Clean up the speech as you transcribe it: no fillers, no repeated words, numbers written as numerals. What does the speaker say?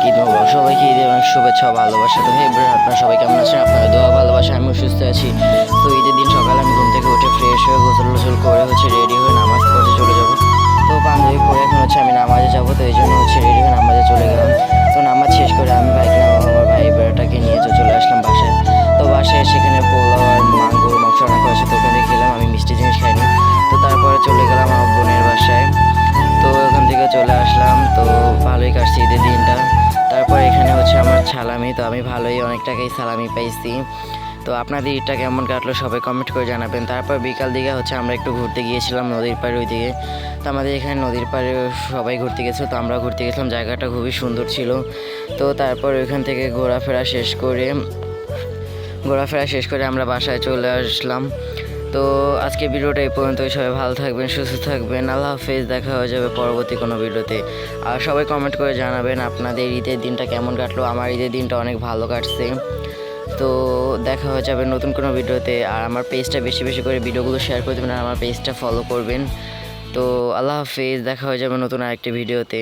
ঈদ মোবারক। সবাইকে ঈদের অনেক শুভেচ্ছা ও ভালোবাসা। তো হে ব্রাদার, আপনারা সবাই কেমন আছেন? আপনারা দোয়া ভালোবাসা, আমিও সুস্থ আছি। তো ঈদের দিন সকালে আমি ঘুম থেকে উঠে ফ্রেশ হয়ে গোসল টোসল করে রেডি হয়ে নামাজ পড়তে চলে যাব। তো বান্ধবী পরে এখন আমি নামাজে যাব, তো এই জন্য রেডি হয়ে নামাজে চলে গেলাম। তো নামাজ শেষ করে আমি বাইক নিয়ে আমার ভাই বেড়াটাকে নিয়ে চলে আসলাম বাসায়। তো বাসায় সেখানে পোলাও আর গরুর মাংস রান্না করেছে, তো ওখান থেকে খেলাম। আমি মিষ্টি জিনিস খাইনি। তো তারপরে চলে গেলাম আমার বোনের বাসায়। তো ওখান থেকে চলে আসলাম। তো ভালোই কাটছে ঈদের দিনটা। তারপর এখানে আমার সালামি, তো আমি ভালোই অনেক টাকাই সালামি পাইছি। তো আপনাদের ঈদটা কেমন কাটলো সবাই কমেন্ট করে জানাবেন। তারপর বিকাল দিকে আমরা একটু ঘুরতে গিয়েছিলাম নদীর পাড়ে ওইদিকে। তো আমাদের এখানে নদীর পাড়ে সবাই ঘুরতে গেছিলো, তো আমরা ঘুরতে গেছিলাম। জায়গাটা খুবই সুন্দর ছিল। তো তারপর ওইখান থেকে ঘোরাফেরা শেষ করে আমরা বাসায় চলে আসলাম। তো আজকে ভিডিওটা এই পর্যন্তই। সবাই ভালো থাকবেন, সুস্থ থাকবেন। আল্লাহ হাফেজ। দেখা হয়ে যাবে পরবর্তী কোনো ভিডিওতে। আর সবাই কমেন্ট করে জানাবেন আপনাদের ঈদের দিনটা কেমন কাটলো। আমার ঈদের দিনটা অনেক ভালো কাটছে। তো দেখা হয়ে যাবে নতুন কোনো ভিডিওতে। আর আমার পেজটা বেশি বেশি করে ভিডিওগুলো শেয়ার করে দেবেন আর আমার পেজটা ফলো করবেন। তো আল্লাহ হাফেজ। দেখা হয়ে যাবে নতুন আরেকটি ভিডিওতে।